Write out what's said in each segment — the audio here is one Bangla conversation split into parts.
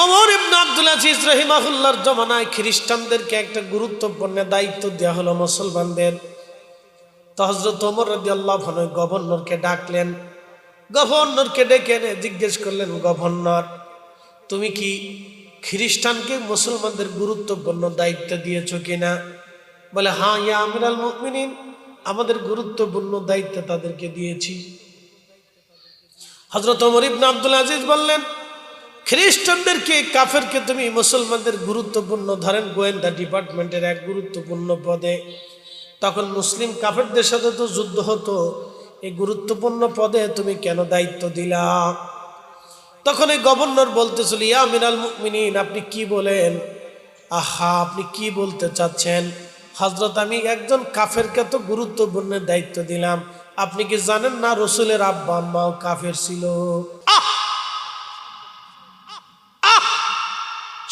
ওমর ইবনে আব্দুল আজিজ রাহিমাহুল্লাহর জমানায় খ্রিস্টানদেরকে একটা গুরুত্বপূর্ণ দায়িত্ব দেওয়া হলো মুসলমানদের। তো হযরত ওমর রাদিয়াল্লাহু আনহু গভর্নরকে ডাকলেন। গভর্নরকে ডেকে এনে জিজ্ঞেস করলেন, গভর্নর, তুমি কি খ্রিস্টানকে মুসলমানদের গুরুত্বপূর্ণ দায়িত্ব দিয়েছো কিনা? বলে, হ্যাঁ ইয়া আমিরুল মুমিনিন, আমাদের গুরুত্বপূর্ণ দায়িত্ব তাদেরকে দিয়েছি। হযরত ওমর ইবনে আব্দুল আজিজ বললেন, খ্রিস্টানদেরকে, কাফেরকে তুমি মুসলমানদের গুরুত্বপূর্ণ, ধরেন গোয়েন্দা ডিপার্টমেন্টের এক গুরুত্বপূর্ণ পদে। তখন মুসলিম কাফেরদের সাথে তো যুদ্ধ হতো, এই গুরুত্বপূর্ণ পদে তুমি কেন দায়িত্ব দিলা? তখন এই গভর্নর বলতেছিল, ইয়া আমিরুল মুমিনিন, আপনি কি বলেন? আহা, আপনি কি বলতে চাচ্ছেন? হযরত, আমি একজন কাফেরকে তো গুরুত্বপূর্ণ দায়িত্ব দিলাম। আপনি কি জানেন না রাসূলের আব্বা আম্মাও কাফের ছিল?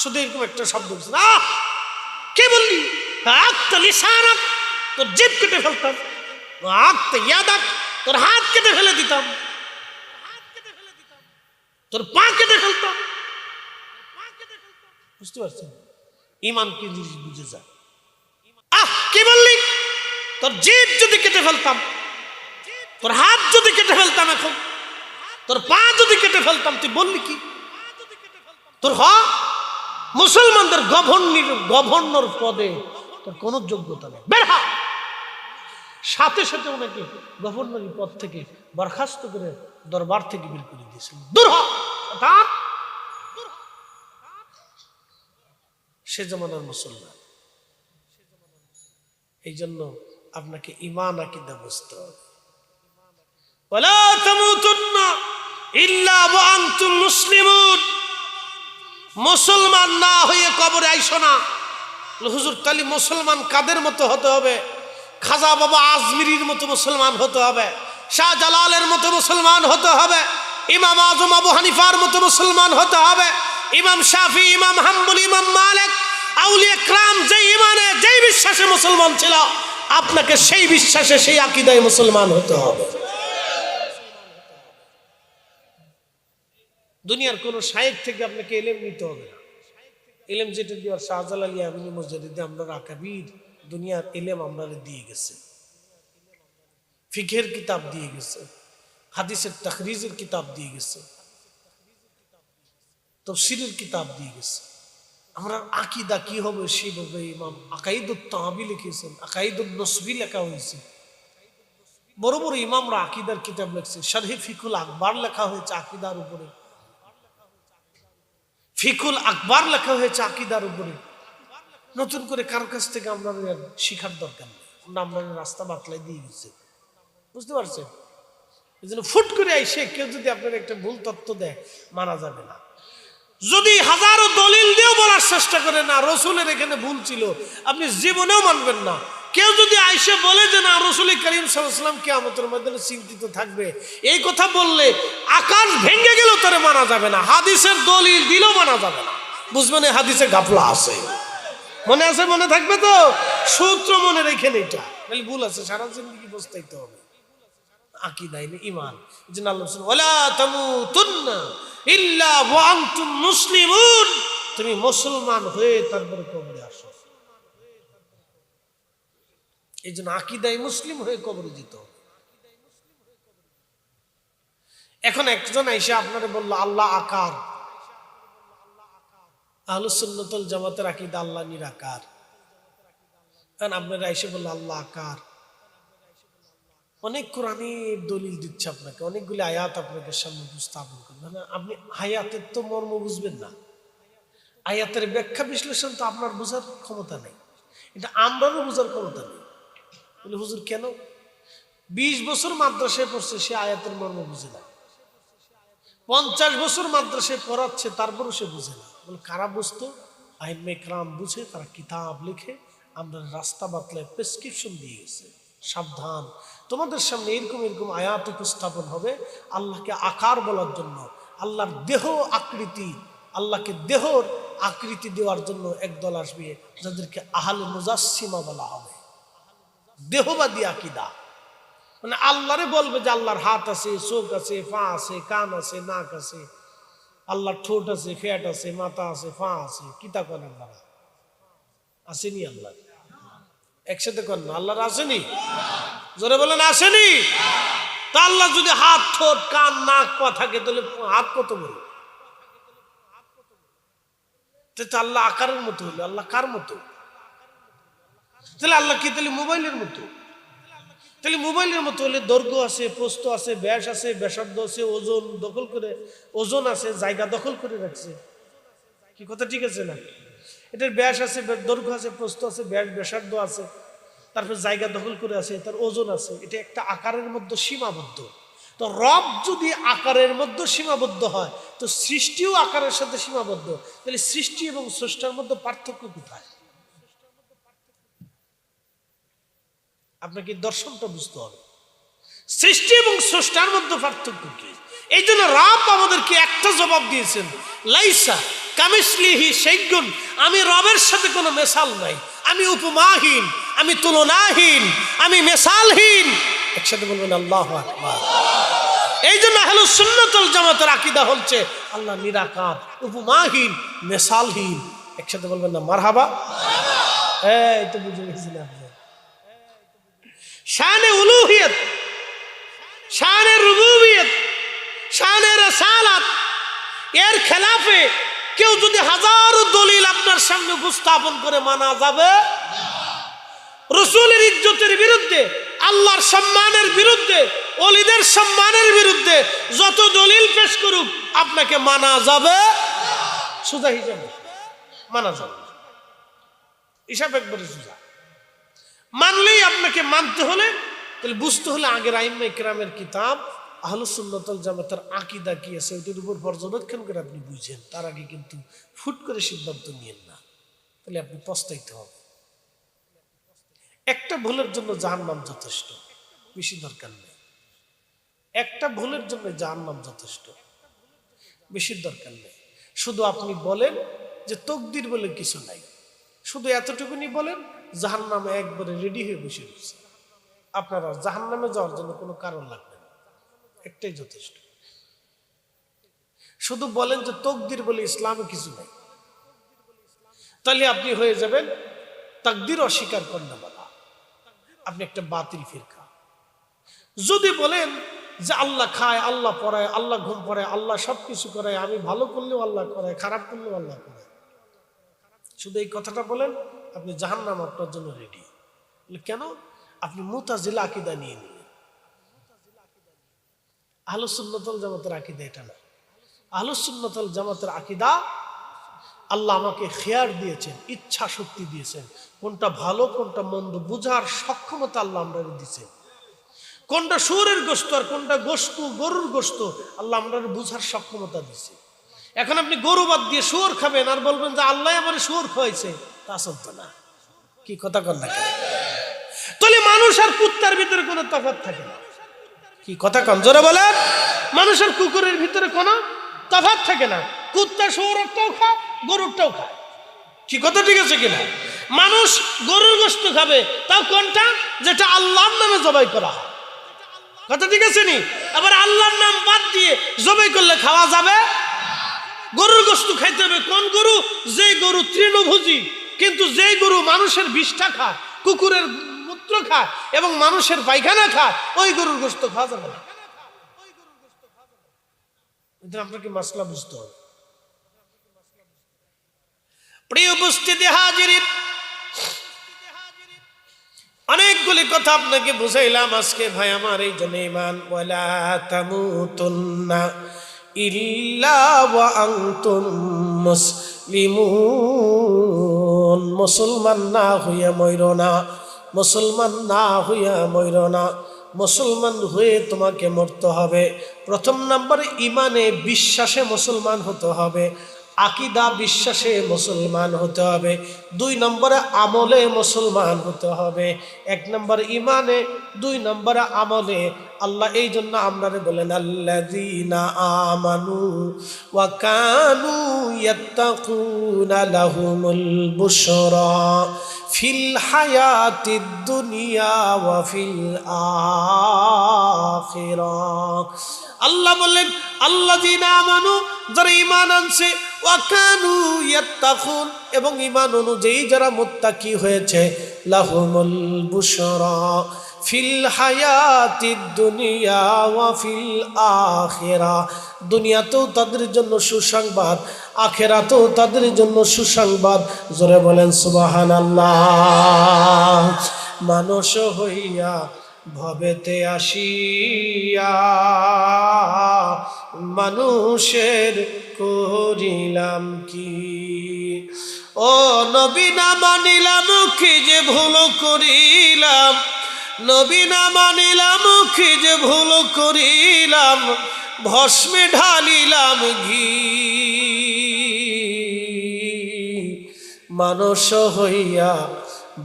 শুধু এরকম একটা শব্দ, কে বললি? তোর জিভ কেটে ফেলতাম, তোর হাত কেটে ফেলে দিতাম, তোর পা কেটে ফেলতাম। বুঝতে পারছেন ইমান কি জিনিস? বুঝে যায়। কি বললি? তোর জিভ যদি কেটে ফেলতাম, তোর হাত যদি কেটে ফেলতাম, এখন তোর পা যদি কেটে ফেলতাম, তুই বললি কি? তোর মুসলমানদের গভর্নর পদে তোর কোন যোগ্যতা নেই, বের হ। সাথে সাথে ওনাকে গভর্নরি পদ থেকে বরখাস্ত করে দরবার থেকে বের করে দিয়েছিল। দূর হ। সে জমানার মুসলমান। এই জন্য আপনাকে ঈমান আকীদা বুঝতে হবে। ওয়ালা তামুতুন্না ইল্লা ওয়া আনতুম মুসলিমুন। মুসলমান না হয়ে কবরে আইসো না। হুজুর, তাহলে মুসলমান কাদের মতো হতে হবে? খাজা বাবা আজমিরির মতো মুসলমান হতে হবে, শাহজালালের মতো মুসলমান হতে হবে, ইমাম আজম আবু হানিফার মতো মুসলমান হতে হবে, ইমাম শাফি, ইমাম হাম্বলি, ইমাম মালিক, আউলিয়া کرام যেই ইমানে, যেই বিশ্বাসে মুসলমান ছিল, আপনাকে সেই বিশ্বাসে, সেই আকীদায় মুসলমান হতে হবে। দুনিয়ার কোন শায়েখ থেকে আপনাকে ইলম নিতে হবে না। ইলম যেটা দেওয়ার শাহজালাল ইয়ামিনী মুজাদ্দিদে আমরা আকাবির দুনিয়ার ইলম আমরা দিয়ে গেছে। ফিকহের কিতাব দিয়ে গেছে, হাদিসের তাখরিজের কিতাব দিয়ে গেছে, তাফসীরের কিতাব দিয়ে গেছে। আমরা আকীদা কি হবে সেভাবে ইমাম আকাইদুত তাহাবি লিখেছেন, আকাইদুন নসবি লেখা হয়েছে। বড় বড় ইমামরা আকীদার কিতাব লিখছে। শারহে ফিকুল আকবার লেখা হয়েছে আকীদার উপরে, ফিকুল আকবার লেখা হয়েছে আকীদার উপরে। নতুন করে কার কাছ থেকে আমরা শিখার দরকার নেই, আমরা রাস্তা বাতলাই দিয়ে গেছে। বুঝতে পারছেন? এই জন্য ফুট করে আইসে কেউ যদি আপনার একটা ভুল তত্ত্ব দেয়, মানা যাবে না। যদি হাজারো দলিল দিয়েও বলার চেষ্টা করে না রাসূলের এখানে ভুল ছিল, আপনি জীবনেও মানবেন না। কেউ যদি আইসে বলে যে না রাসূল করিম সাল্লাল্লাহু আলাইহি ওয়াসাল্লাম কিয়ামতের ময়দানে চিন্তিত থাকবে, এই কথা বললে আকাশ ভেঙে গেলেও তারে মানা যাবে না। হাদিসের দলিল দিলেও মানা যাবে না। বুঝবেন এই হাদিসে গাফলা আছে, মনে আছে? মনে থাকবে তো? সূত্র মনে রেখে নেই, এটা তাহলে ভুল আছে, সারা জিন্দেগি বুঝতেইতে হবে। আকীদা ঈমান। যেন আল্লাহ বলেন, ওয়ালা তামুতুন্না ইল্লা ওয়া আনতুম মুসলিমুন। তুমি মুসলমান হয়ে তারপরে কবরে আসো। এই জন্য আকীদায় মুসলিম হয়ে কবরে যেতে হবে। এখন একজন এসে আপনারা বলল আল্লাহ আকার, আহলুস সুন্নাত ওয়াল জামাতের আকীদা আল্লাহ নিরাকার। কারণ আপনারা এসে বলল আল্লাহ আকার, অনেক কোরআনের দলিল দিচ্ছে আপনাকে, অনেকগুলি আয়াত আপনাকে সামনে উপস্থাপন করবে না। আপনি আয়াতের তো মর্ম বুঝবেন না, আয়াতের ব্যাখ্যা বিশ্লেষণ তো আপনার বোঝার ক্ষমতা নেই, এটা আমরারও বোঝার ক্ষমতা নেই। বলে হুজুর কেন? 20 বছর মাদ্রাসায় পড়ছে, সে আয়াতের মর্ম বুঝে না। 50 বছর মাদ্রাসায় পড়াচ্ছে, তারপরও সে বুঝে না। বলে কারা বুঝতো? আইম্মায়ে কেরাম বুঝে, তারা কিতাব লিখে আমরা রাস্তা বাতলায় প্রেসক্রিপশন দিয়ে গেছে, সাবধান, তোমাদের সামনে এরকম এরকম আয়াত উপস্থাপন হবে আল্লাহকে আকার বলার জন্য, আল্লাহর দেহ আকৃতি, আল্লাহকে দেহর আকৃতি দেওয়ার জন্য একদল আসবে যাদেরকে আহলে মুজাসসিমা বলা হবে, দেহবাদী আকীদা। মানে আল্লাহরে বলবে যে আল্লাহর হাত আছে, চোখ আছে, পা আছে, কান আছে, নাক আছে, আল্লাহর ঠোঁট আছে, ফ্যাট আছে, মাথা আছে, পা আছে, কিতা করেন আপনারা? আসেনি আল্লাহ? একসাথে করেন না, আল্লাহর আসেনি? জোরে বলেন আসেনি? তা আল্লাহ যদি হাত, ঠোঁট, কান, নাক, পা থাকে তাহলে হাত কত বড়? আল্লাহ আকারের মতো হলো, আল্লাহ কার মতো? তাহলে আল্লাহ কি তাহলে মোবাইলের মতো? তাহলে মোবাইলের মতো হলে দৈর্ঘ্য আছে, প্রস্থ আছে, ব্যাস আছে, ব্যাসার্ধ আছে, ওজন দখল করে, ওজন আছে, জায়গা দখল করে রাখছে। কি কথা ঠিক আছে না? এটার ব্যাস আছে, দৈর্ঘ্য আছে, প্রস্থ আছে, ব্যাস ব্যাসার্ধ আছে, তারপর জায়গা দখল করে আছে, তার ওজন আছে। এটা একটা আকারের মধ্যে সীমাবদ্ধ। তো রব যদি আকারের মধ্যে সীমাবদ্ধ হয়, তো সৃষ্টিও আকারের সাথে সীমাবদ্ধ। তাহলে সৃষ্টি এবং স্রষ্টার মধ্যে পার্থক্য কোথায়? আপনাকে দর্শনটা বুঝতে হবে। সৃষ্টি এবং স্রষ্টার মধ্যে পার্থক্য কি? এই জন্য রব আমাদেরকে একটা জবাব দিয়েছেন, লাইসা কামিসলিহি শাইউন। আমি রবের সাথে কোনো মেসাল নাই, আমি উপমাহীন, আমি তুলনাহীন, আমি মেসালহীন। একসাথে বলবেন আল্লাহু আকবার। এই জন্য আহলুস সুন্নাত ওয়াল জামাতের আকীদা হচ্ছে আল্লাহ নিরাকার, উপমাহীন, মেসালহীন। একসাথে বলবেন না মারহাবা? এই তো বুঝে গেছিলেন আপনি। শানে উলুহিয়ত, শানে রুবুবিয়ত, শানে রিসালাত, এর খেলাফে কেউ যদি হাজারো দলিল আপনার সামনে উপস্থাপন করে মানা যাবে? রাসূলের ইজ্জতের বিরুদ্ধে, আল্লাহর সম্মানের বিরুদ্ধে, ওলিদের সম্মানের বিরুদ্ধে যত দলিল পেশ করুক আপনাকে মানা যাবে? সুজা হিসাবে মানা যাবে, হিসাব একবারে সুজা। মানলেই আপনাকে মানতে হলে, তাহলে বুঝতে হলে আগের আইম্মা ইকরামের কিতাব আহলুস সুন্নাত ওয়াল জামাতের আকীদা কি আছে ওইটার উপর পর্যবেক্ষণ করে আপনি বুঝেন। তার আগে কিন্তু ফুট করে সিদ্ধান্ত নিয়েন না, তাহলে আপনি পস্তাইতে হবে। একটা ভুলের জন্য জাহান্নাম যথেষ্ট, বেশি দরকার নেই। একটা ভুলের জন্য জাহান্নাম যথেষ্ট, বেশি দরকার নেই। শুধু আপনি বলেন যে তকদির বলে কিছু নাই, শুধু এতটুকুনি বলেন, জাহান্নামে একবারে রেডি হয়ে বসে রয়েছে। আপনার আর জাহান্নামে যাওয়ার জন্য কোনো কারণ লাগবে না, একটাই যথেষ্ট। শুধু বলেন যে তকদির বলে ইসলামে কিছু নাই, তাহলে আপনি হয়ে যাবেন তাকদির অস্বীকার করেন বলা, আপনি একটা বাতিল ফিরকা। যদি বলেন যে আল্লাহ খায়, আল্লাহ পড়ায়, আল্লাহ ঘুম পড়ায়, আল্লাহ সবকিছু করায়, আমি ভালো করলেও আল্লাহ করায়, খারাপ করলেও আল্লাহ করায়, শুধু এই কথাটা বলেন, আপনি জাহান্নাম আপনার জন্য রেডি। কেন? আপনি মুতাজিলা আকীদা নিয়ে নিলেন। আহলুস সুন্নাত ওয়াল জামাতের আকীদা এটা না। আহলুস সুন্নাত ওয়াল জামাতের আকীদা, আল্লাহ আমাকে খেয়ার দিয়েছেন, ইচ্ছা শক্তি দিয়েছেন, কোনটা ভালো কোনটা মন্দ বুঝার সক্ষমতা আল্লাহ আমরা দিয়েছেন। কোনটা শুয়োরের গোশত আর কোনটা গোশত গরুর গোশত আল্লাহ আমরা বুঝার সক্ষমতা দিয়েছে। এখন আপনি গরু বাদ দিয়ে শুয়োর খাবেন আর বলবেন যে আল্লাহ আমার শুয়োর খাওয়াইছে, তা চলতো না। কি কথা কন না? তাহলে মানুষ আর কুত্তার ভিতরে কোনো তফাৎ থাকে না। কি কথা কন, জোরে বলেন। মানুষ আর কুকুরের ভিতরে কোনো তফাৎ থাকে না। কুত্তা শুয়োরটাও খায়, গরুরটাও খায়। কি কথা ঠিক আছে কিনা? মানুষ গরুর গোশত খাবে, তাও কোনটা? যেটা আল্লাহর নামে জবাই করা হয়। কথা ঠিক আছে নি? আবার আল্লাহর নাম বাদ দিয়ে জবাই করলে খাওয়া যাবে? গরুর গোশত খাইতে হবে কোন গরু? যে গরু তৃণভোজী, কিন্তু যে গরু মানুষের বিষ্ঠা খায়, কুকুরের মূত্র খায় এবং মানুষের পায়খানা খায়, ওই গরুর গোশত খাওয়া যাবে না। আপনাকে মাসলা বুঝতে হবে। প্রিয় উপস্থিতি হাজিরিন, অনেকগুলি কথা আপনাকে বুঝাইলাম আজকে ভাই আমার। এই জন্য ঈমান ওয়ালা তামুতুন্না ইল্লা ওয়া আনতুম মুসলিমুন। মুসলমান না হইয়া মইরো না, মুসলমান না হইয়া মইরো না, মুসলমান হয়ে তোমাকে মরতে হবে। প্রথম নম্বরে ইমানে বিশ্বাসে মুসলমান হতে হবে, আকীদা বিশ্বাসে মুসলমান হতে হবে। 2 নম্বরে আমলে মুসলমান হতে হবে। 1 নম্বর ইমানে, 2 নম্বরে আমলে। আল্লাহ এই জন্য আমরা বলেন আল্লাযীনা আমানু ওয়া কানু ইয়াত্তাকুনা লাহুমুল বুশরা ফিল হায়াতিদ দুনিয়া ওয়া ফিল আখিরাহ। আল্লাহ বলেন আল্লাযীনা আমানু, যারা ঈমান আনছে, ওয়া কানু ইয়াত্তাকুন, এবং ঈমান অনুযায়ী যারা মুত্তাকি হয়েছে, লাহুমুল বুশরা ফিল হায়াতিদ দুনিয়া ওয়া ফিল আখিরাহ, দুনিয়াতেও তাদের জন্য সুসংবাদ, আখিরাতেও তাদের জন্য সুসংবাদ। জোরে বলেন সুবহানাল্লাহ। মানুষ হইয়া ভবেতে আসিয়া মানুষের করিলাম কি, ও নবী না মানিলাম কি যে ভুল করিলাম, নবী না মানিলাম কি যে ভুল করিলাম, ভস্মে ঢালিলাম ঘি। মানুষ হইয়া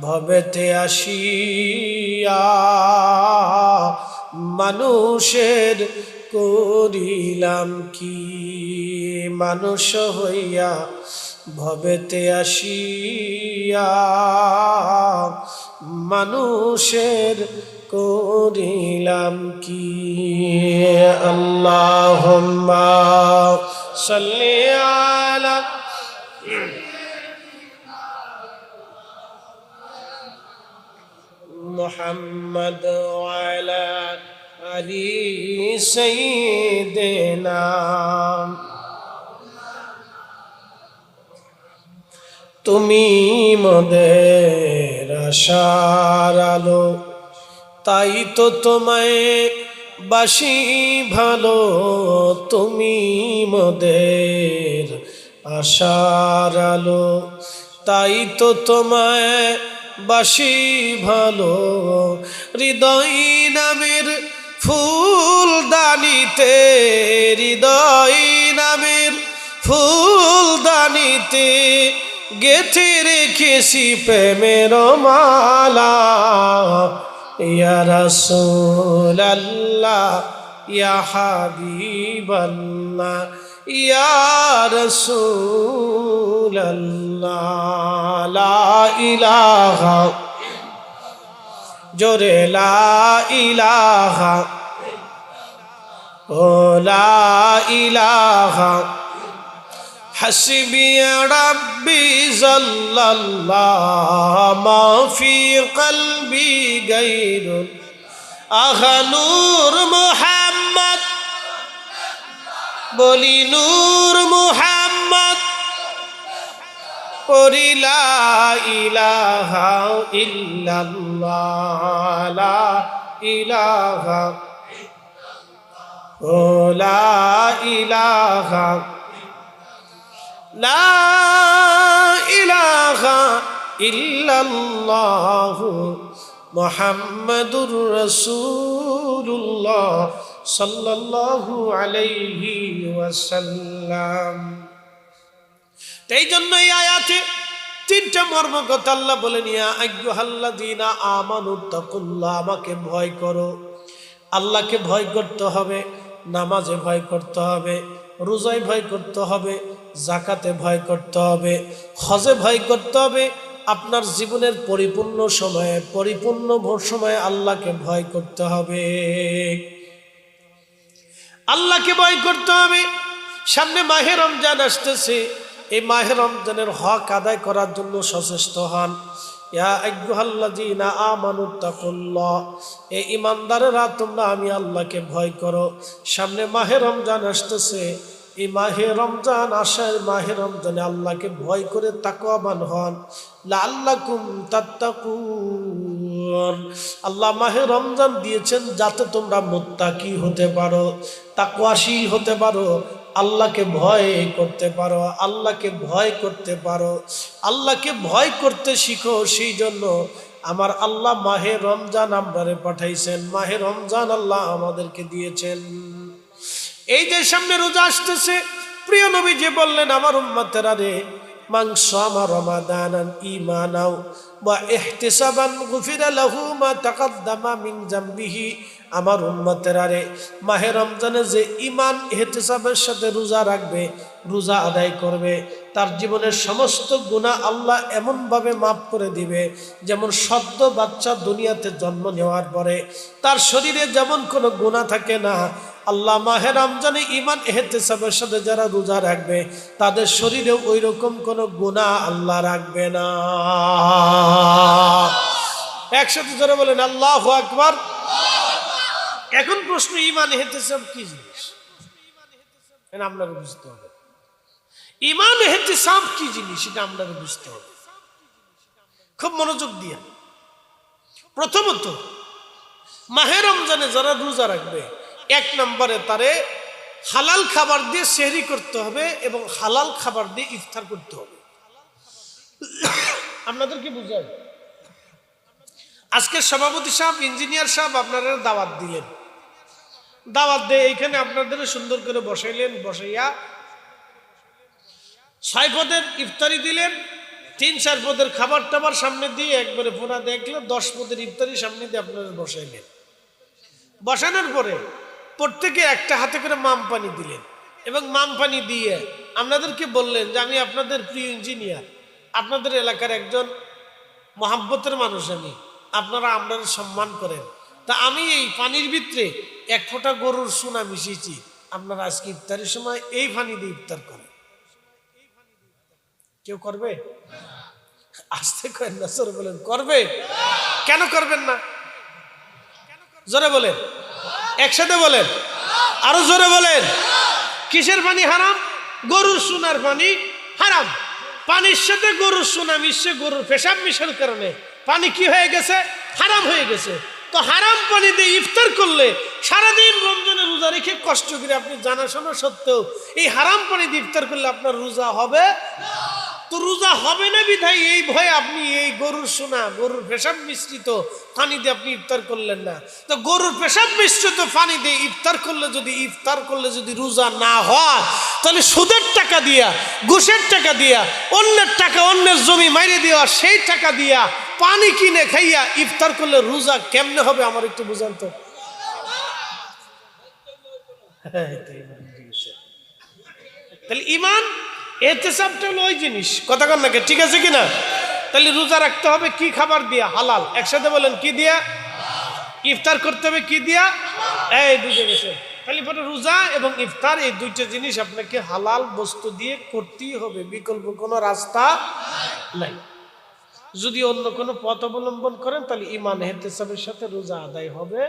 ভবেতে আসিয়া মানুষের করিলাম কি, মানুষ হইয়া ভবেতে আসিয়া মানুষের করিলাম কি। আল্লাহুম্মা সাল্লি আলা মুহাম্মদ ওয়া আলা আলি সাইয়্যিদিনা। তুমি মোদের আশার আলো, তাই তো তোমায় বাসি ভালো, তুমি মোদের আশার আলো, তাই তো তোমায় বাসি ভালো। হৃদয় নামের ফুলদানিতে, হৃদয় নামের ফুলদানিতে গেথে রেখেছি প্রেমের মালা। ইয়া রাসূলাল্লাহ, ইয়া হাবিবাল্লাহ, ইয়া রাসূলাল্লাহ। লা ইলাহা, জোরে লা ইলাহা, ও লা ইলাহা, হাসবি রাব্বি জাল্লাল্লাহ, মা ফি কলবি গায়রুল। আহা নূর মুহাম্মদ, বলি নূর মুহাম্মদ, পড়ি লা ইলাহা ইল্লাল্লাহ, লা ইলাহা, ও লা ইলাহা, লা ইলাহা ইল্লাল্লাহ মুহাম্মাদুর রাসূলুল্লাহ সাল্লাল্লাহু আলাইহি ওয়াসাল্লাম। এই জন্য এই আয়াতে তিনটা মর্ম কথা আল্লাহ বলেন, ইয়া আইয়ুহাল্লাযীনা আমানু তাকুল্লাহ, আমাকে ভয় করো। আল্লাহকে ভয় করতে হবে, নামাজে ভয় করতে হবে, রোজায় ভয় করতে হবে, যাকাতে ভয় করতে হবে, হজে ভয় করতে হবে। আপনার জীবনের পরিপূর্ণ সময়ে আল্লাহকে ভয় করতে হবে, আল্লাহকে ভয় করতে হবে। সামনে মাহে রমজান আসতেছে, এই মাহে রমজানের হক আদায় করার জন্য সচেষ্ট হন। ইয়া আইয়ুহাল্লাযীনা আমানু তাকুল্লাহ, এই ঈমানদারেরা তোমরা আমি আল্লাহকে ভয় করো। সামনে মাহে রমজান আসতেছে, এই মাহে রমজান আসার মাহে রমজানে আল্লাহকে ভয় করে তাকওয়াবান হন, লাআল্লাকুম তাত্তাকুন। আল্লাহ মাহে রমজান দিয়েছেন যাতে তোমরা মুত্তাকি হতে পারো, তাকওয়াশীল হতে পারো, আল্লাহকে ভয় করতে পারো, আল্লাহকে ভয় করতে পারো, আল্লাহকে ভয় করতে শিখো। সেই জন্য আমার আল্লাহ মাহে রমজান আমরারে পাঠাইছেন, মাহে রমজান আল্লাহ আমাদেরকে দিয়েছেন। এই যে সামনে রোজা আসতেছে, প্রিয় নবী যে বললেন, আমার উম্মতেরা রে, মান সামা রমাদানান ঈমানাও ওয়া ইহতিসাবান গুফিরা লাহু মা তাকাদ্দামা মিন যামবিহি। আমার উম্মতেরা রে, মাহে রমজানে যে ঈমান ইহতিসাবের সাথে রোজা রাখবে, রোজা আদায় করবে, তার জীবনের সমস্ত গুনাহ আল্লাহ এমন ভাবে মাফ করে দিবে যেমন সদ্য বাচ্চা দুনিয়াতে জন্ম নেওয়ার পরে তার শরীরে যেমন কোনো গুনাহ থাকে না, আল্লাহ মাহে রমজানে ঈমান ইহতিসাবের সাথে যারা রোজা রাখবে তাদের শরীরেও ওই রকম কোনো গুনাহ আল্লাহ রাখবে না। একসাথে জোরে বলেন আল্লাহু আকবার। এখন প্রশ্ন, ঈমান ইহতিসাব কি জিনিস? এটা আপনাকে বুঝতে হবে। ঈমান ইহতিসাব কি জিনিস এটা আপনাকে বুঝতে হবে, খুব মনোযোগ দিয়ে। প্রথমত, মাহে রমজানে যারা রোজা রাখবে, এক নম্বরে তারে হালাল খাবার দিয়ে সেহরি করতে হবে এবং হালাল খাবার দিয়ে ইফতার করতে হবে। আপনাদের কি বুঝায়? আজকে সভাপতি সাহেব, ইঞ্জিনিয়ার সাহেব আপনারা দাওয়াত দিলেন, দাওয়াত দিয়ে এইখানে আপনাদের সুন্দর করে বসাইলেন, বসাইয়া 6 পদের ইফতারি দিলেন, 3-4 পদের খাবার টাবার সামনে দিয়ে একবারে পুরা দেখলো 10 পদের ইফতারি সামনে দিয়ে আপনারা বসাইলেন। বসানোর পরে প্রত্যেকে একটা হাতে করে মাম পানি দিলেন এবং মাম পানি দিয়ে আপনাদেরকে বললেন যে আমি আপনাদের প্রিয় ইঞ্জিনিয়ার, আপনাদের এলাকার একজন মহাব্বতের মানুষ, আমি আপনারা আপনাদের সম্মান করেন, তা আমি এই পানির ভিতরে 1 ফোঁটা গরুর সোনা মিশিয়েছি, আপনারা আজকে ইফতারের সময় এই পানি দিয়ে ইফতার করেন। কেউ করবে? আসতে করেন না, জোরে বলেন করবে। কেন করবেন না? জোরে বলেন, একসাথে বলেন, আরো জোরে বলেন। কিসের পানি হারাম? গরুর সোনার পানি হারাম। পানির সাথে গরুর সোনা মিশে, গরুর পেশাব মিশার কারণে পানি কি হয়ে গেছে? হারাম হয়ে গেছে। তো হারাম পানি দিয়ে ইফতার করলে সারাদিন রমজানে রোজা রেখে কষ্ট করে আপনি জানাশোনা সত্ত্বেও এই হারাম পানি দিয়ে ইফতার করলে আপনার রোজা হবে? তো রোজা হবে না বিধায় এই ভয়ে আপনি এই গরুর সোনা, গরুর পেশাব মিশ্রিত পানি দিয়ে আপনি ইফতার করলেন না। তো গরুর পেশাব মিশ্রিত পানি দিয়ে ইফতার করলে যদি রোজা না হয়, তাহলে সুদের টাকা দিয়া, ঘুষের টাকা দিয়া, অন্যের টাকা, অন্যের জমি মাইরে দেওয়া সেই টাকা দিয়া পানি কিনে খাইয়া ইফতার করলে রোজা কেমনে হবে? আমার একটু বুঝান তো। তাহলে ঈমান ইহতিসাবটা হলো ওই জিনিস, কথা কন নাকি? ঠিক আছে কিনা? তাহলে রোজা রাখতে হবে কি খাবার দিয়া? হালাল। একসাথে বলেন, কি দিয়া? ইফতার করতে হবে কি দিয়া? এই বুঝে গেছে। তাহলে পরে রোজা এবং ইফতার এই দুইটা জিনিস আপনাকে হালাল বস্তু দিয়ে করতেই হবে, বিকল্প কোনো রাস্তা নাই। যদি অন্য কোনো পথ অবলম্বন করেন তাহলে ঈমান ইহতিসাবের সাথে রোজা আদায় হবে।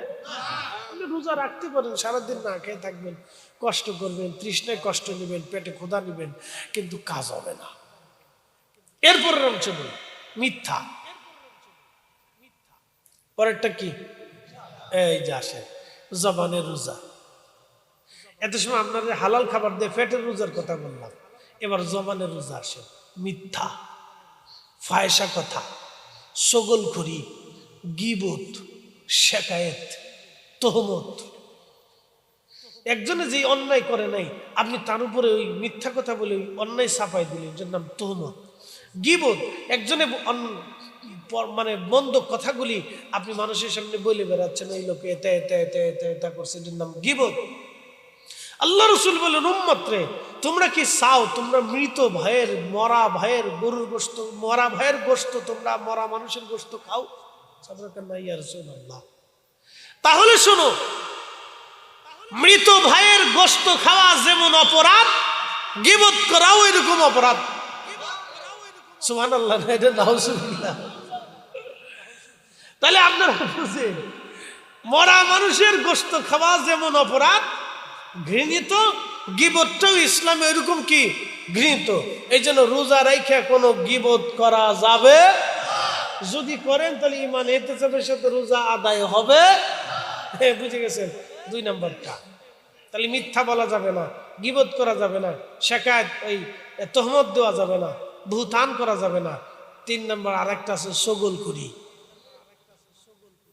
রোজা রাখতে পারেন, সারাদিন না খেয়ে থাকবেন, কষ্ট করবেন, তৃষ্ণায় কষ্ট নেবেন, পেটে ক্ষুধা নেবেন, কিন্তু কাজ হবে না। এরপরের অংশ বলি মিথ্যা। পরেরটা কি? এই যে আসে জবানের রোজা। এত সময় আপনাদের হালাল খাবার দিয়ে পেটের রোজার কথা বললাম, এবার জবানের রোজা আসে। মিথ্যা, ফায়সা কথা, চগলখড়ি, গীবত, শেকায়েত, তহমত। একজনে যে অন্যায় করে নাই, আপনি তার উপরে ওই মিথ্যা কথা বলে ওই অন্যায় চাপাই দিলেন, যার নাম তহমত। গীবত, একজনে মানে মন্দ কথাগুলি আপনি মানুষের সামনে বলে বেড়াচ্ছেন, এই লোকে এটা এটা এটা এটা এটা করছে, এটার নাম গীবত। আল্লাহ রসুল বলেন, উম্মত রে, তোমরা কি চাও তোমরা মৃত ভাইয়ের, মরা ভাইয়ের গরুর গোশত, মরা ভাইয়ের গোশত, তোমরা মরা মানুষের গোশত খাও? তাহলে শোনো, মৃত ভাইয়ের গোশত খাওয়া যেমন অপরাধ, গীবত করাও এরকম অপরাধ। সুবহানাল্লাহ, এটা নাউজুবিল্লাহ। তাহলে আপনারা বুঝেন, মরা মানুষের গোশত খাওয়া যেমন অপরাধ, ঘৃণিত, গীবতটাও ইসলামে এরকম কি ঘৃণিত। এই জন্য রোজা রাইখা কোনো গীবত করা যাবে। যদি করেন তাহলে ঈমান ইহতিসাবের সাথে রোজা আদায় হবে। বুঝে গেছেন? 2 নম্বরটা। তাহলে মিথ্যা বলা যাবে না, গীবত করা যাবে না, শেকায়েত ওই তহমত দেওয়া যাবে না, বুহতান করা যাবে না। 3 নম্বর আরেকটা আছে চগলখড়ি।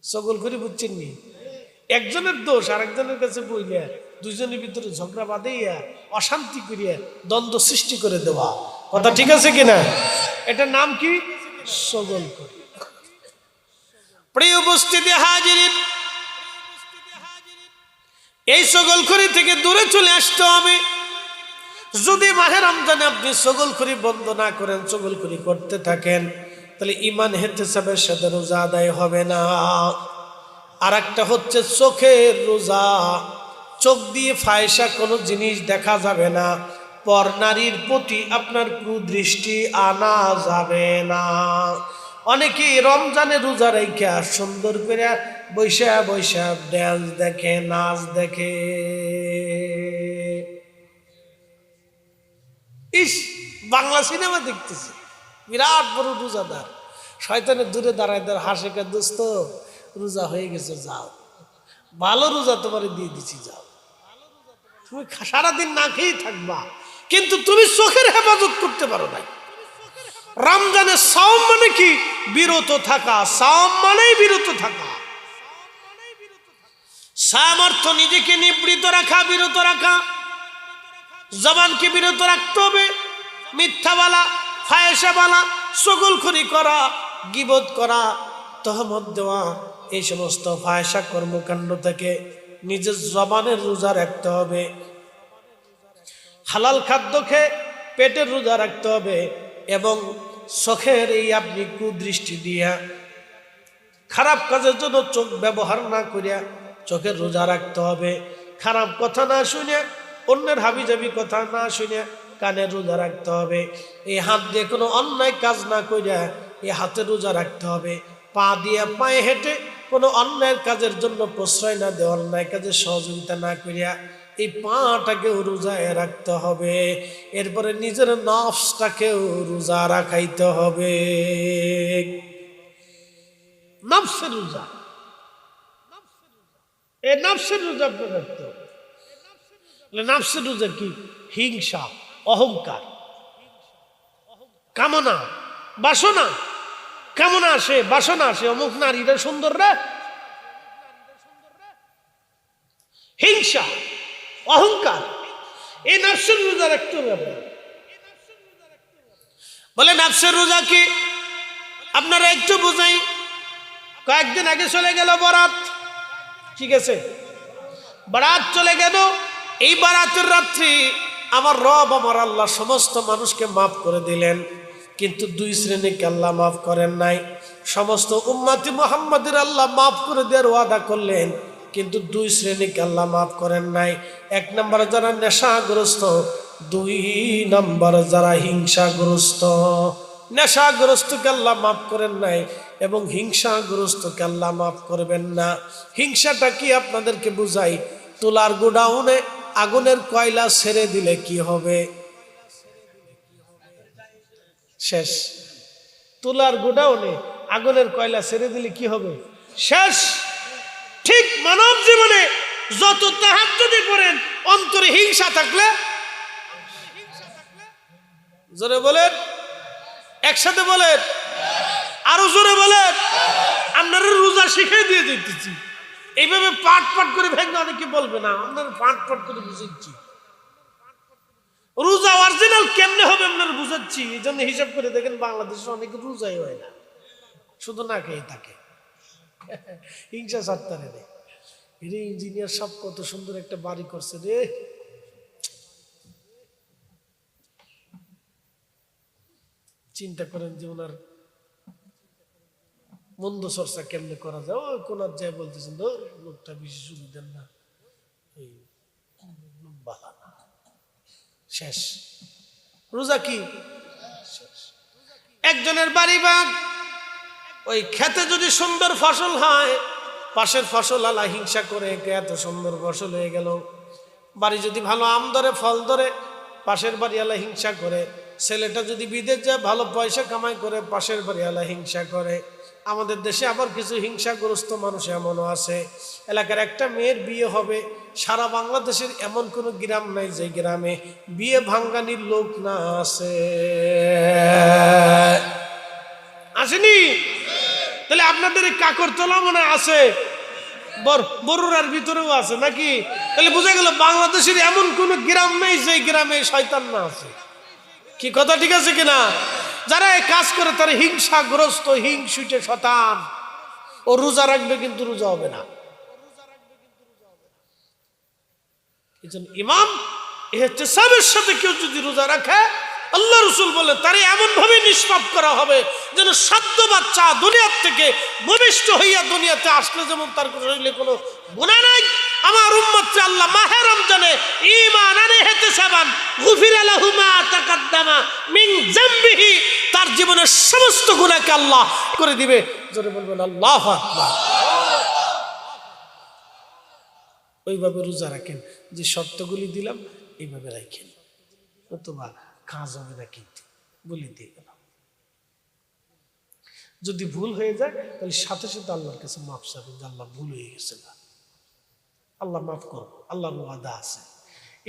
চগলখড়ি বুঝছেন নি? একজনের দোষ আরেকজনের কাছে বইলে দুইজনের ভিতরে ঝগড়া বাঁধাইয়া, অশান্তি করিয়া, দ্বন্দ্ব সৃষ্টি করে দেওয়া। কথা ঠিক আছে কিনা? এটার নাম কি? চগলখড়ি। প্রিয় উপস্থিতি হাজিরিন, এই চগলখড়ি থেকে দূরে চলে আসতে হবে। যদি মাহে রমজানে আপনি চগলখড়ি বন্ধ না করেন, চগলখড়ি করতে থাকেন, তাহলে ইমান ইহতিসাবের সাথে রোজা আদায় হবে না। আর একটা হচ্ছে চোখের রোজা। চোখ দিয়ে ফায়সা কোনো জিনিস দেখা যাবে না, পর নারীর প্রতি আপনার কুদৃষ্টি আনা যাবে না। অনেকেই রমজানে রোজা রেখা সুন্দর করে বৈশা বৈশা ড্যান্স দেখে, নাচ দেখে। ইস, বাংলা সিনেমা দেখতেছে, বিরাট বড় রোজাদার, শয়তানের দূরে দাঁড়ায় দাঁড় হাসে, কে দোস্ত রোজা হয়ে গেছে, যাও, ভালো রোজা তোমার দিয়ে দিচ্ছি, যাও, তুমি সারাদিন না খেয়েই থাকবা, কিন্তু তুমি চোখের হেফাজত করতে পারো নাই। রমজানের সাওম মানে কি? বিরত থাকা। সাওম মানেই বিরত থাকা। সামর্থ্য নিজেকে নিবৃত রাখা, বিরত রাখা। জবানকে বিরত রাখতে হবে, মিথ্যা বলা, ফায়সা বলা, চগলখড়ি করা, গীবত করা, তহমত দেওয়া, এই সমস্ত ফায়সা কর্মকাণ্ড থেকে নিজের জবানের রোজা রাখতে হবে। হালাল খাদ্য খেয়ে পেটের রোজা রাখতে হবে, এবং চোখের এই আপনি কুদৃষ্টি দিয়া খারাপ কাজের জন্য চোখ ব্যবহার না করিয়া চোখের রোজা রাখতে হবে। খারাপ কথা না শুনে, অন্যের হাবিজাবি কথা না শুনে কানের রোজা রাখতে হবে। এই হাত দিয়ে কোনো অন্যায় কাজ না করিয়া এই হাতের রোজা রাখতে হবে। পা দিয়ে পায়ে হেঁটে কোনো অন্যায়ের কাজের জন্য প্রশ্রয় না দিয়ে, অন্যায় কাজে সহযোগিতা না করিয়া এই পাটাকেও রোজায় রাখতে হবে। এরপরে নিজের নফসটাকেও রোজা রাখাইতে হবে। নফসের রোজা, এই নফসের রোজা আপনি রাখতে হবে। নফসের রোজা কি? হিংসা, অহংকার, কামনা, বাসনা। কামনা আসে, বাসনা আসে, অমুক নারীরা সুন্দর রে, হিংসা, অহংকার, এই নফসের রোজা রাখতে হবে। বলে নফসের রোজা কি? আপনারা একটু বুঝাই। কয়েকদিন আগে চলে গেল বরাত, ঠিক আছে, বরাত চলে গেল। এই বরাতের রাত্রি আমার রব, আমার আল্লাহ সমস্ত মানুষকে মাফ করে দিলেন, কিন্তু দুই শ্রেণীকে আল্লাহ মাফ করেন নাই। সমস্ত উম্মতি মুহাম্মাদের আল্লাহ মাফ করে দেওয়ার ওয়াদা করলেন, কিন্তু দুই শ্রেণীকে আল্লাহ মাফ করেন নাই। এক নম্বরে যারা নেশাগ্রস্ত, দুই নম্বরে যারা হিংসাগ্রস্ত। নেশাগ্রস্তকে আল্লাহ মাফ করেন নাই, এবং হিংসাগ্রস্তকে আল্লাহ মাফ করবেন না। হিংসাটা কি আপনাদেরকে বুঝাই। তুলার গোডাউনে আগুনের কয়লা ছেড়ে দিলে কি হবে? শেষ। তুলার গোডাউনে আগুনের কয়লা ছেড়ে দিলে কি হবে? শেষ। ঠিক মানব জীবনে যত তাহাজ্জুদ করেন, অন্তরে হিংসা থাকলে, জোরে বলেন, একসাথে বলেন, আরো জোরে বলেন। আপনারা রোজা শিখিয়ে দিয়ে দিতেছি, এইভাবে পাট পাট করে ভেঙে অনেকে বলবে না, আপনারা পাট পাট করে বুঝাচ্ছি। রোজা অরিজিনাল কেমনে হবে আপনারা বুঝাচ্ছি। এই জন্য হিসাব করে দেখেন, বাংলাদেশে অনেকে রোজাই হয় না, শুধু না খেয়ে থাকে। হিংসা সাত্তারে রে, রে ইঞ্জিনিয়ার সব কত সুন্দর একটা বাড়ি করছে রে, চিন্তা করেন যে ওনার মন্দ চর্চা কেমনে করা যায়। ওই কোনার যায় বলতেছেন, ধর লোকটা বেশি সুবিধার না, এই বালা না। শেষ। রোজা কি? একজনের বাড়ি বাগ, ওই খেতে যদি সুন্দর ফসল হয়, পাশের ফসল আলা হিংসা করে, এত সুন্দর ফসল হয়ে গেল। বাড়ি যদি ভালো আম ধরে, ফল ধরে, পাশের বাড়ি আলা হিংসা করে। ছেলেটা যদি বিদেশ যায়, ভালো পয়সা কামাই করে, পাশের বাড়ি আলা হিংসা করে। আমাদের দেশে আবার কিছু হিংসাগ্রস্ত মানুষ এমনও আছে, এলাকার একটা মেয়ের বিয়ে হবে, সারা বাংলাদেশের এমন কোনো গ্রাম নাই যে গ্রামে বিয়ে ভাঙ্গানির লোক না আছে। আসেনি? তাহলে আপনাদের এই কাকরতলা মনে আছে, বরুড়ার ভিতরেও আছে নাকি? তাহলে বোঝা গেল বাংলাদেশের এমন কোনো গ্রাম নেই যে গ্রামে শয়তান না আছে। কি কথা ঠিক আছে কিনা? যারা এই কাজ করে তারা হিংসাগ্রস্ত, হিংসুটে শয়তান। ও রোজা রাখবে কিন্তু রোজা হবে না। এজন্য ইমাম ইহতিসাবের সাথে কেউ যদি রোজা রাখে, আল্লাহ রাসূল বলে তারে এমন ভাবে নিষ্পাপ করা হবে যেন সদ্য বাচ্চা দুনিয়ার থেকে ভূমিষ্ঠ হইয়া দুনিয়াতে আসলে যেমন তার শরীরে কোনো গুনাহ নাই। আমার উম্মতকে আল্লাহ মাহে রমজানে ঈমানান ইহতিসাবান গুফিরা লাহু মা তাকাদ্দামা মিন যামবিহি, তার জীবনের সমস্ত গুনাহকে আল্লাহ করে দিবে। জোরে বলবেন আল্লাহু আকবার। ওইভাবে রোজা রাখেন, যে শর্তগুলি দিলাম এইভাবে রাখেন, অথবা কাজ হবে না কিন্তু বলে দিয়ে গেলাম। যদি ভুল হয়ে যায় তাহলে সাথে সাথে আল্লাহর কাছে মাফ চাবেন যে আল্লাহ ভুল হয়ে গেছে, না আল্লাহ মাফ করো, আল্লাহর ওয়াদা আছে।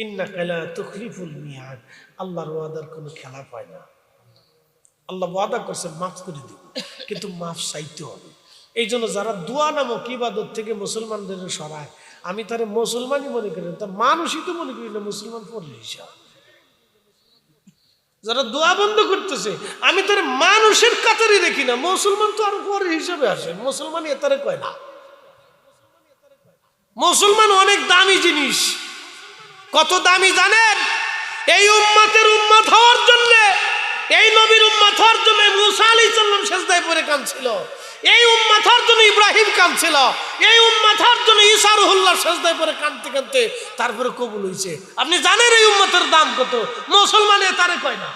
ইন্নাকা লা তুখলিফুল মিয়াদ, আল্লাহর ওয়াদার কোনো খেলাপ হয় না। আল্লাহ ওয়াদা করছে মাফ করে দিব, কিন্তু মাফ চাইতে হবে। এই জন্য যারা দোয়া নামক ইবাদত থেকে মুসলমানদের সরায়, আমি তারা মুসলমানই মনে করি, তা মানুষই তো মনে করি না মুসলমান পড়লে হিসাব। যারা দোয়া বন্ধ করতেছে আমি তার মানুষের কাতারে দেখি না, মুসলমান তো আরো পরে হিসাবে আসে। মুসলমান এতারে কয় না, মুসলমান অনেক দামি জিনিস। কত দামি জানেন? এই উম্মতের উম্মত হওয়ার জন্য, এই নবীর উম্মত হওয়ার জন্য মুসা আলাইহিস সালাম সিজদায় পড়ে কাঁদছিল, এই উম্মত হওয়ার জন্য ইব্রাহিম কাঁদছিল, এই উম্মত হওয়ার জন্য ঈসা রুহুল্লাহ সিজদায় পড়ে কাঁদতে কাঁদতে তারপরে কবুল হয়েছে। আপনি জানেন এই উম্মতের দাম কত? মুসলমান এতারে কয় না।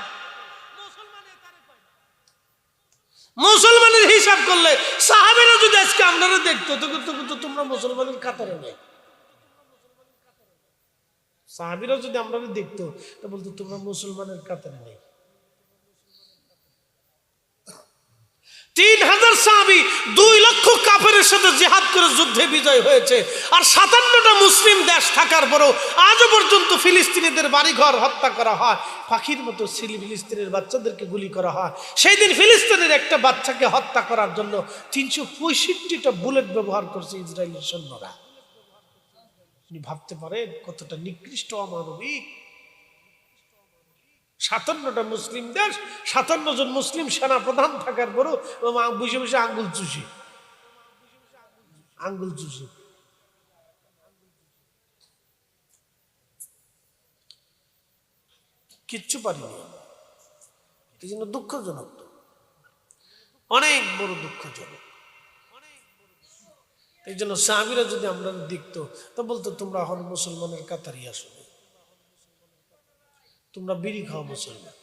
মুসলমানের হিসাব করলে সাহাবীরা যদি আজকে আপনারা দেখতো তো তোমরা মুসলমানের কাতারে নেই। সাহাবীরা যদি আমরা দেখতো তো বলতো তোমরা মুসলমানের কাতারে নেই। 3000 সাহাবী 2 লক্ষ কাফেরের সাথে জিহাদ করে যুদ্ধে বিজয় হয়েছে। আর 57টা মুসলিম দেশ থাকার পরেও আজও পর্যন্ত ফিলিস্তিনিদের বাড়িঘর হত্যা করা হয়, পাখির মতো ফিলিস্তিনের বাচ্চাদেরকে গুলি করা হয়। সেই দিন ফিলিস্তিনের একটা বাচ্চাকে হত্যা করার জন্য 365টা বুলেট ব্যবহার করছে ইসরায়েলের সৈন্যরা। আপনি ভাবতে পারেন কতটা নিকৃষ্ট অমানবিক। 57টা মুসলিম দেশ, 57 জন মুসলিম সেনা প্রধান থাকার পরও বসে বসে আঙ্গুল চুষি কিচ্ছু পারিনি। এই জন্য দুঃখজনক, অনেক বড় দুঃখজনক। এই জন্য সাহাবীরা যদি আমরা দেখতো তো বলতো তোমরা এখন মুসলমানের কাতারি আসো, তোমরা বিড়ি খাও মুসলমান।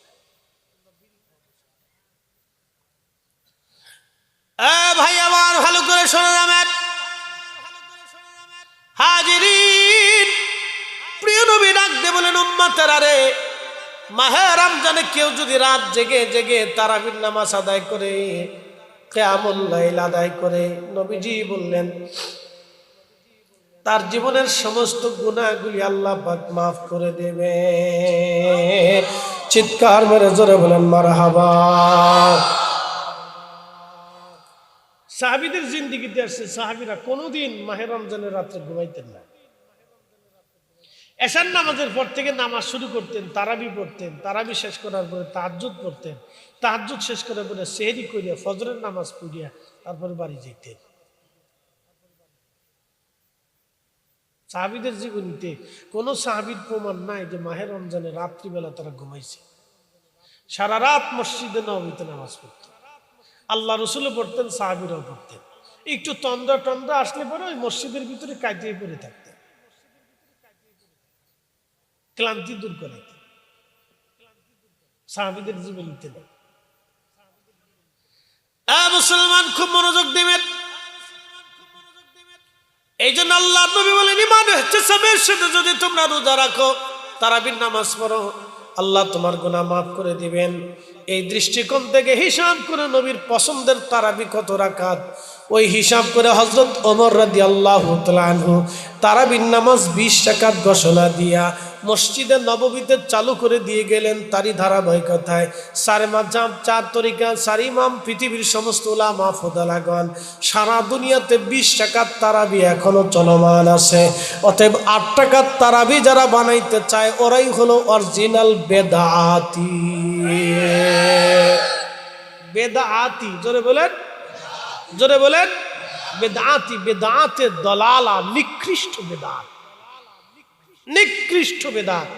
ভাই আমার ভালো করে শোনো আমার হাজিরিন, প্রিয় নবী ডাক দিয়ে বলেন উম্মতেরা রে, মাহে রমজানে কেউ যদি রাত জেগে জেগে তারাবির নামাজ আদায় করে, কিয়ামুল লাইল আদায় করে, নবীজি বললেন তার জীবনের সমস্ত গুনাহগুলি আল্লাহ পাক মাফ করে দেবে। চিৎকার মেরে জোরে বলেন মারহাবা। সাহাবীদের জিন্দেগিতে আসছে সাহাবীরা কোনোদিন মাহে রমজানের রাত্রে ঘুমাইতেন না। এশার নামাজের পর থেকে নামাজ শুরু করতেন, তারাবি পড়তেন, তারাবি শেষ করার পরে তাহাজ্জুদ পড়তেন, তাহাজ্জুদ শেষ করার পরে সেহরি করিয়া ফজরের নামাজ পড়িয়া তারপরে বাড়ি যেতেন। সাহাবীদের জীবনীতে কোন সাহাবীর প্রমাণ নাই যে মাহে রমজানে রাত্রিবেলা তারা ঘুমাইছে। সারা রাত মসজিদে নববীতে নামাজ পড়তেন, আল্লাহ রসুলও পড়তেন, সাহাবীরাও পড়তেন। একটু তন্দ্রা টন্দ্রা আসলে পরে ওই মসজিদের ভিতরে কাটিয়ে পড়ে থাকতেন, ক্লান্তি দূর করাইতেন। সাহাবীদের জীবনীতে নেই। মুসলমান খুব মনোযোগ দিবেন। এই জন্য আল্লাহ নবী বলেন ঈমান হচ্ছে সবের সাথে যদি তোমরা রোজা রাখো, তারাবির নামাজ পড়ো, আল্লাহ তোমার গুনাহ মাফ করে দিবেন। এই দৃষ্টিকোণ থেকে হিসাব করে নবীর পছন্দের তারাবি কত রাকাত, ওই হিসাব করে হযরত ওমর রাদিয়াল্লাহু তাআলা আনহু তারাবির নামাজ 20 রাকাত ঘোষণা দিয়া মসজিদে নববীতে চালু করে দিয়ে গেলেন। তারই ধারাবাহিকতায় সারে মাযহাব, 4 তরিকা, 4 ইমাম, পৃথিবীর সমস্ত উলামা ফুদালাগণ সারা দুনিয়াতে 20 রাকাত তারাবি এখনো চলমান আছে। অতএব 8 রাকাত তারাবি যারা বানাইতে চায় ওরাই হলো অরিজিনাল বেদাতি। বেদাতি জোরে বলেন, জোরে বলেন বেদাতি। বেদাতে দলালা, নিকৃষ্ট বেদাত, নিকৃষ্ট বেদাত।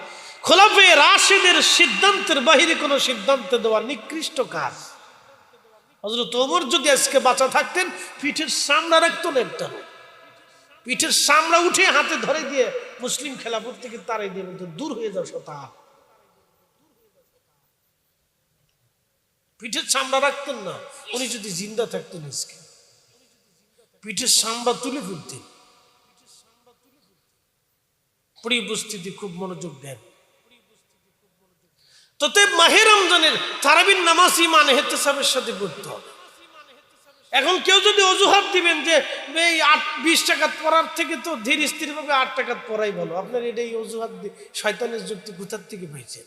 খোলাফায়ে রাশিদের সিদ্ধান্তের বাহিরে কোনো সিদ্ধান্ত দেওয়া নিকৃষ্ট কাজ। হযরত ওমর যদি আজকে বাঁচা থাকতেন পিঠের চামড়া রাখতো না, একটা পিঠের চামড়া উঠে হাতে ধরে দিয়ে মুসলিম খেলাফত থেকে তারাই দিয়ে বলতো দূর হয়ে যাও শতাব। পিঠের চামড়া রাখতেন না উনি যদি জিন্দা থাকতেন, আজকে পিঠের চামড়া তুলে ফেলতেন। প্রিয় উপস্থিতি, খুব মনোযোগ দেন। তোতে মাহে রমজানের তারাবির নামাজ ইমান ইহতিসাবের সাথে পড়তে হবে। এখন কেউ যদি অজুহাত দিবেন যে এই 20 টাকা পড়ার থেকে তো ধীর স্থির ভাবে 8 টাকা পড়াই ভালো, আপনার এটাই অজুহাত শয়তানের যুক্তি কোথার থেকে পাইছেন?